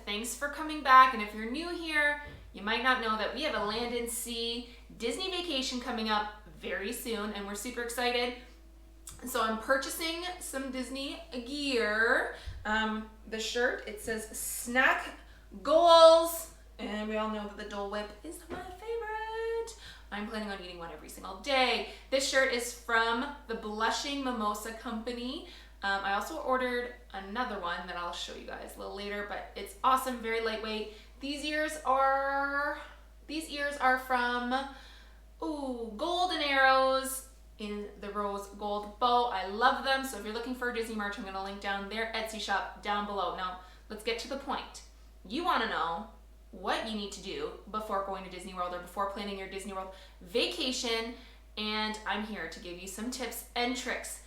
thanks for coming back. And if you're new here, you might not know that we have a Land and Sea Disney vacation coming up very soon, and we're super excited. So I'm purchasing some Disney gear. The shirt, it says Snack Goals, and we all know that the Dole Whip is my favorite. I'm planning on eating one every single day. This shirt is from the Blushing Mimosa Company. I also ordered another one that I'll show you guys a little later, but it's awesome, very lightweight. These ears are from Golden Arrows in the rose gold bow. I love them. So if you're looking for Disney merch, I'm going to link down their Etsy shop down below. Now, let's get to the point. You want to know what you need to do before going to Disney World or before planning your Disney World vacation, and I'm here to give you some tips and tricks.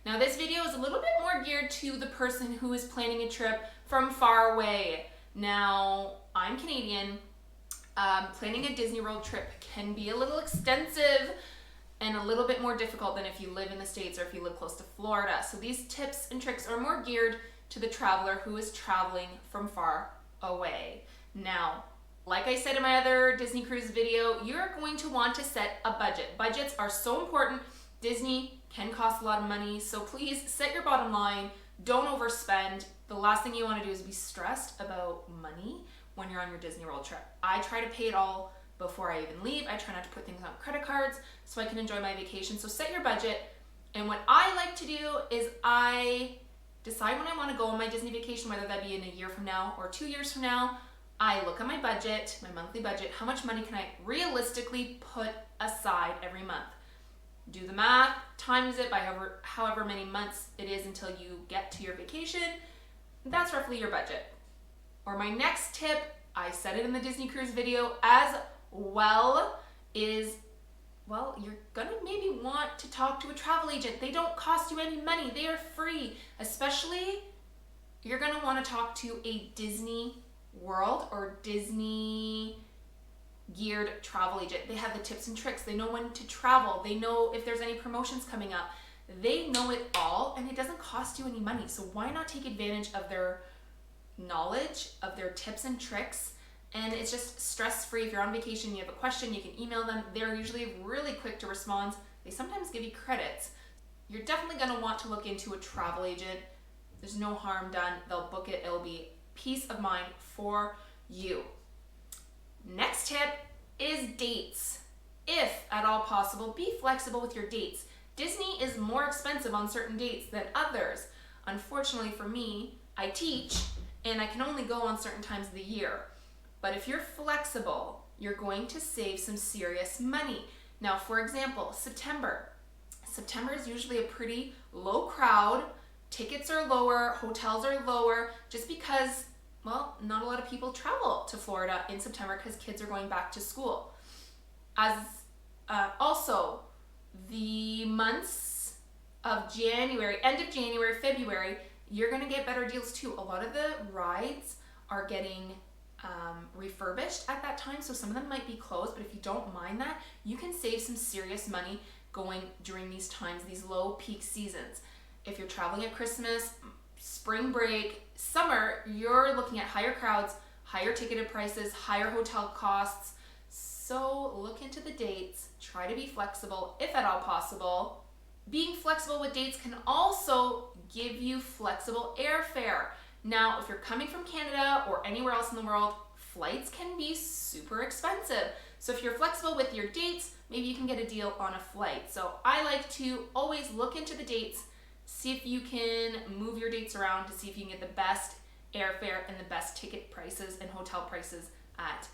Now, this video is a little bit more geared to the person who is planning a trip from far away. Now, I'm Canadian. Planning a Disney World trip can be a little extensive and a little bit more difficult than if you live in the States or if you live close to Florida. So these tips and tricks are more geared to the traveler who is traveling from far away. Now, like I said in my other Disney cruise video, you're going to want to set a budget. Budgets are so important. Disney can cost a lot of money, so please set your bottom line. Don't overspend. The last thing you want to do is be stressed about money when you're on your Disney World trip. I try to pay it all before I even leave. I try not to put things on credit cards so I can enjoy my vacation. So set your budget. And what I like to do is I decide when I want to go on my Disney vacation, whether that be in a year from now or 2 years from now. I look at my budget, my monthly budget, how much money can I realistically put aside every month? Do the math, times it by however many months it is until you get to your vacation. That's roughly your budget. Or my next tip, I said it in the Disney Cruise video as well, is, well, you're gonna maybe want to talk to a travel agent. They don't cost you any money. They are free. Especially, you're gonna wanna talk to a Disney World or Disney geared travel agent. They have the tips and tricks. They know when to travel. They know if there's any promotions coming up. They know it all, and it doesn't cost you any money. So why not take advantage of their knowledge, of their tips and tricks? And it's just stress-free. If you're on vacation, you have a question, you can email them. They're usually really quick to respond. They sometimes give you credits. You're definitely going to want to look into a travel agent. There's no harm done. They'll book it. It'll be peace of mind for you. Next tip is dates. If at all possible, be flexible with your dates. Disney is more expensive on certain dates than others. Unfortunately for me, I teach and I can only go on certain times of the year. But if you're flexible, you're going to save some serious money. Now, for example, September. September is usually a pretty low crowd. Tickets are lower, hotels are lower, just because, well, not a lot of people travel to Florida in September because kids are going back to school. Also, the months of January, end of January, February, you're going to get better deals too. A lot of the rides are getting refurbished at that time, so some of them might be closed, but if you don't mind that, you can save some serious money going during these times, these low peak seasons. If you're traveling at Christmas, spring break, summer, you're looking at higher crowds, higher ticketed prices, higher hotel costs. So look into the dates, try to be flexible if at all possible. Being flexible with dates can also give you flexible airfare. Now, if you're coming from Canada or anywhere else in the world, flights can be super expensive. So if you're flexible with your dates, maybe you can get a deal on a flight. So I like to always look into the dates, see if you can move your dates around to see if you can get the best airfare and the best ticket prices and hotel prices at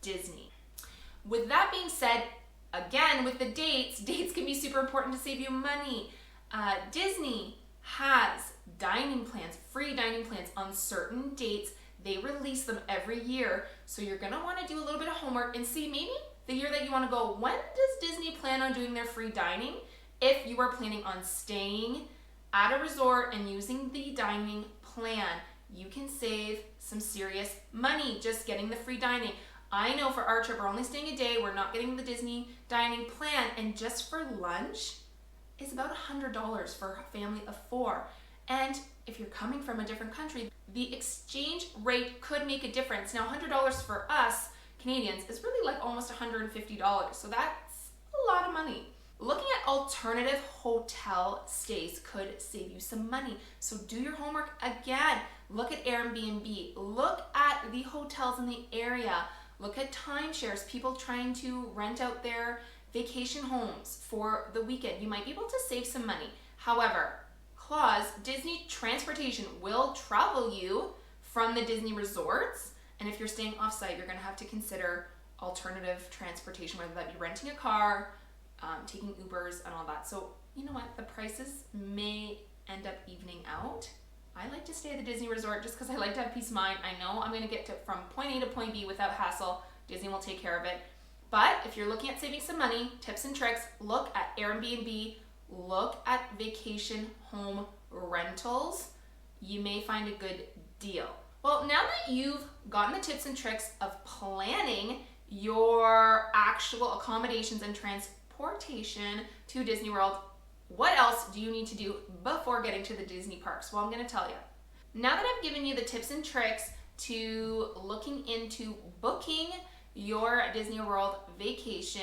Disney. With that being said, again, with the dates can be super important to save you money. Disney has dining plans, free dining plans on certain dates. They release them every year. So you're gonna wanna do a little bit of homework and see maybe the year that you wanna go, when does Disney plan on doing their free dining? If you are planning on staying at a resort and using the dining plan, you can save some serious money just getting the free dining. I know for our trip, we're only staying a day. We're not getting the Disney dining plan. And just for lunch, is about $100 for a family of 4. And if you're coming from a different country, the exchange rate could make a difference. Now, $100 for us Canadians is really like almost $150. So that's a lot of money. Looking at alternative hotel stays could save you some money. So do your homework again. Look at Airbnb. Look at the hotels in the area. Look at timeshares, people trying to rent out their vacation homes for the weekend. You might be able to save some money. However, clause, Disney transportation will travel you from the Disney resorts. And if you're staying off-site, you're going to have to consider alternative transportation, whether that be renting a car, taking Ubers and all that. So you know what? The prices may end up evening out. I like to stay at the Disney resort just because I like to have peace of mind. I know I'm going to get from point A to point B without hassle. Disney will take care of it. But if you're looking at saving some money, tips and tricks, look at Airbnb, look at vacation home rentals. You may find a good deal. Well, now that you've gotten the tips and tricks of planning your actual accommodations and transportation to Disney World, what else do you need to do before getting to the Disney parks? Well, I'm going to tell you. Now that I've given you the tips and tricks to looking into booking your Disney World vacation,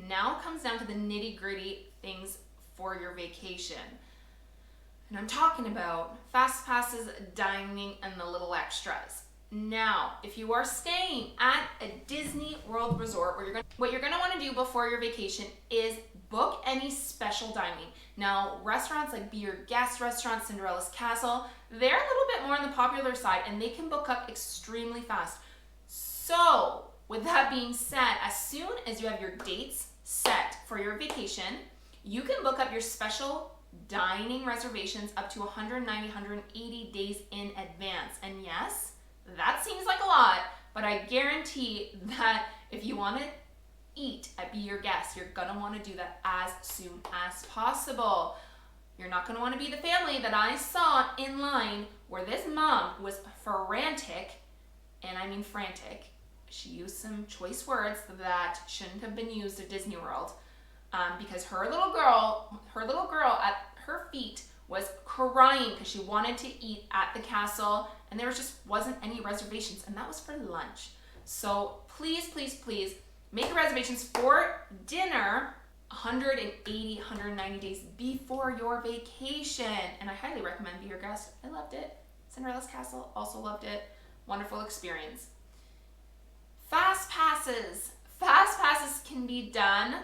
now it comes down to the nitty-gritty things for your vacation. And I'm talking about fast passes, dining, and the little extras. Now, if you are staying at a Disney World resort, what you're gonna wanna do before your vacation is book any special dining. Now, restaurants like Be Your Guest restaurant, Cinderella's Castle, they're a little bit more on the popular side and they can book up extremely fast. So, with that being said, as soon as you have your dates set for your vacation, you can book up your special dining reservations up to 190, 180 days in advance. And yes, that seems like a lot, but I guarantee that if you want to eat at Be Your Guest, you're gonna want to do that as soon as possible. You're not gonna want to be the family that I saw in line where this mom was frantic, and I mean frantic. She used some choice words that shouldn't have been used at Disney World, because her little girl at her feet was crying because she wanted to eat at the castle and there just wasn't any reservations, and that was for lunch. So please, please, please make reservations for dinner 180, 190 days before your vacation. And I highly recommend Be Your Guest. I loved it. Cinderella's Castle, also loved it. Wonderful experience. Fast passes. Fast passes can be done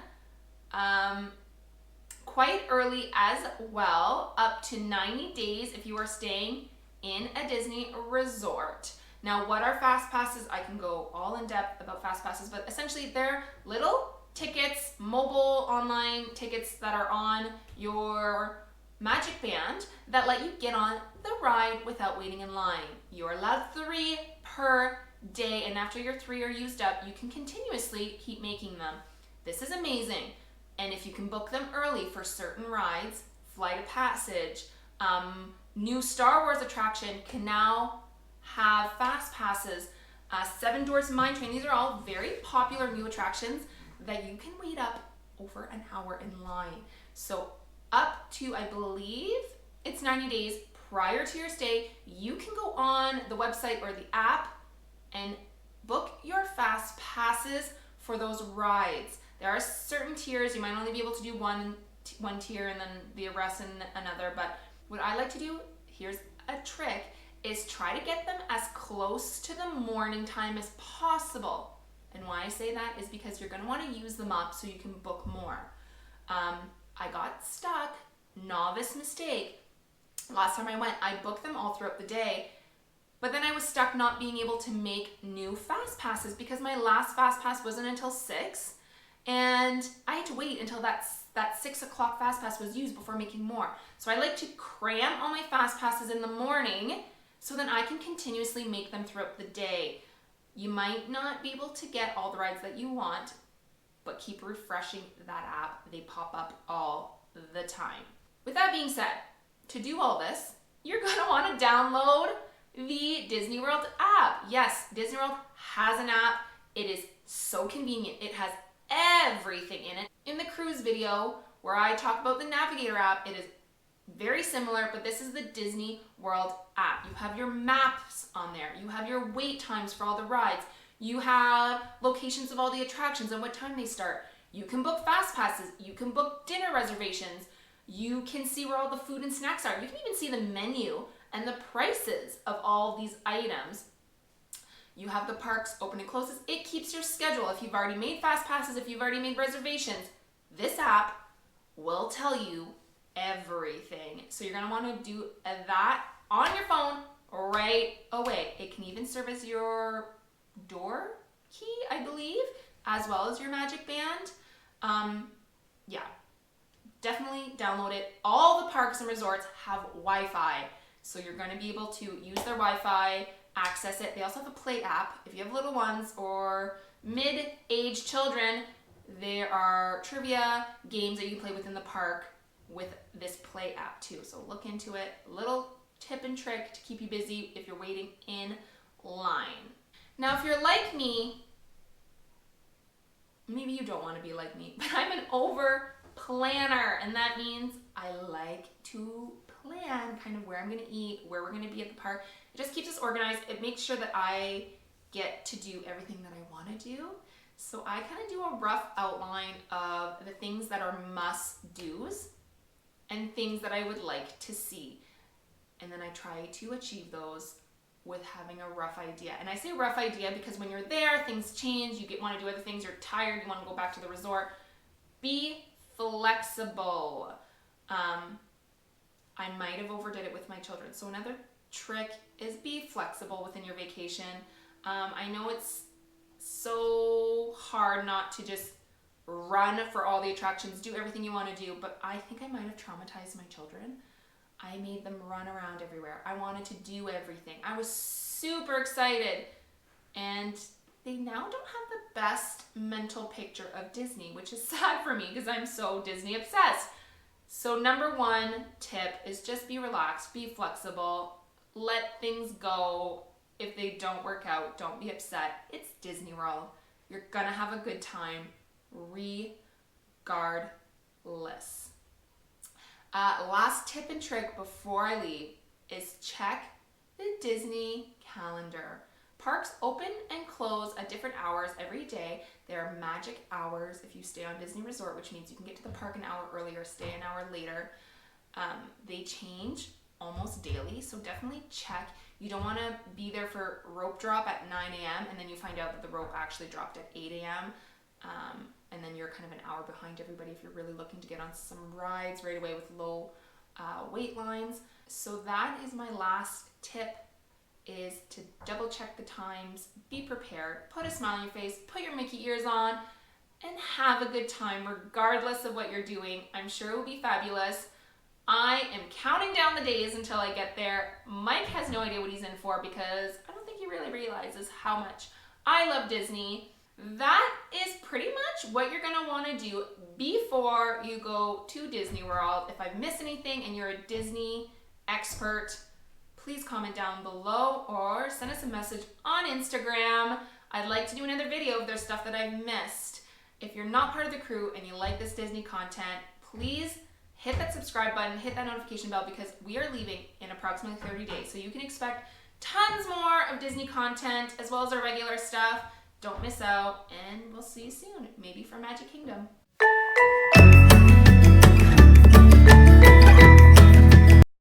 quite early as well, up to 90 days if you are staying in a Disney resort. Now, what are fast passes? I can go all in depth about fast passes, but essentially they're little tickets, mobile online tickets that are on your Magic Band that let you get on the ride without waiting in line. You're allowed 3 per day, and after your 3 are used up, you can continuously keep making them. This is amazing. And if you can book them early for certain rides, Flight of Passage, new Star Wars attraction can now have fast passes, Seven Dwarfs Mine Train. These are all very popular new attractions that you can wait up over an hour in line. So up to, I believe, it's 90 days prior to your stay, you can go on the website or the app and book your fast passes for those rides. There are certain tiers. You might only be able to do one tier and then the rest in another. But what I like to do, here's a trick, is try to get them as close to the morning time as possible. And why I say that is because you're going to want to use them up so you can book more. I got stuck, novice mistake. Last time I went, I booked them all throughout the day, but then I was stuck not being able to make new fast passes because my last fast pass wasn't until 6. And I had to wait until that 6 o'clock fast pass was used before making more. So I like to cram all my fast passes in the morning so then I can continuously make them throughout the day. You might not be able to get all the rides that you want, but keep refreshing that app. They pop up all the time. With that being said, to do all this, you're gonna wanna download the Disney World app. Yes, Disney World has an app. It is so convenient. It has everything in it. In the cruise video, where I talk about the Navigator app. It is very similar, but this is the Disney World app. You have your maps on there. You have your wait times for all the rides. You have locations of all the attractions and what time they start. You can book fast passes. You can book dinner reservations. You can see where all the food and snacks are. You can even see the menu and the prices of all these items. You have the parks open and closes. It keeps your schedule. If you've already made fast passes, if you've already made reservations, this app will tell you everything. So you're gonna wanna do that on your phone right away. It can even serve as your door key, I believe, as well as your Magic Band. Yeah, definitely download it. All the parks and resorts have Wi-Fi, so you're going to be able to use their Wi-Fi, access it. They also have a Play app. If you have little ones or mid-age children, there are trivia games that you can play within the park with this Play app too. So look into it. Little tip and trick to keep you busy if you're waiting in line. Now, if you're like me, maybe you don't want to be like me, but I'm an over planner, and that means I like to plan kind of where I'm going to eat, where we're going to be at the park. It just keeps us organized. It makes sure that I get to do everything that I want to do. So I kind of do a rough outline of the things that are must-dos and things that I would like to see. And then I try to achieve those with having a rough idea. And I say rough idea because when you're there, things change, you want to do other things, you're tired, you want to go back to the resort. Be flexible. I might have overdid it with my children. So another trick is be flexible within your vacation. I know it's so hard not to just run for all the attractions, do everything you want to do, but I think I might have traumatized my children. I made them run around everywhere. I wanted to do everything. I was super excited. And they now don't have the best mental picture of Disney, which is sad for me because I'm so Disney obsessed. So number one tip is just be relaxed, be flexible, let things go. If they don't work out, don't be upset. It's Disney World. You're gonna have a good time regardless. Last tip and trick before I leave is check the Disney calendar. Parks open and close at different hours every day. There are magic hours if you stay on Disney Resort, which means you can get to the park an hour earlier, stay an hour later. They change almost daily, so definitely check. You don't want to be there for rope drop at 9 a.m. and then you find out that the rope actually dropped at 8 a.m. And then you're kind of an hour behind everybody if you're really looking to get on some rides right away with low wait lines. So that is my last tip, is to double check the times, be prepared, put a smile on your face, put your Mickey ears on, and have a good time regardless of what you're doing. I'm sure it will be fabulous. I am counting down the days until I get there. Mike has no idea what he's in for because I don't think he really realizes how much I love Disney. That is pretty much what you're going to want to do before you go to Disney World. If I've missed anything and you're a Disney expert, please comment down below or send us a message on Instagram. I'd like to do another video if there's stuff that I've missed. If you're not part of the crew and you like this Disney content, please hit that subscribe button, hit that notification bell, because we are leaving in approximately 30 days. So you can expect tons more of Disney content as well as our regular stuff. Don't miss out, and we'll see you soon, maybe for Magic Kingdom.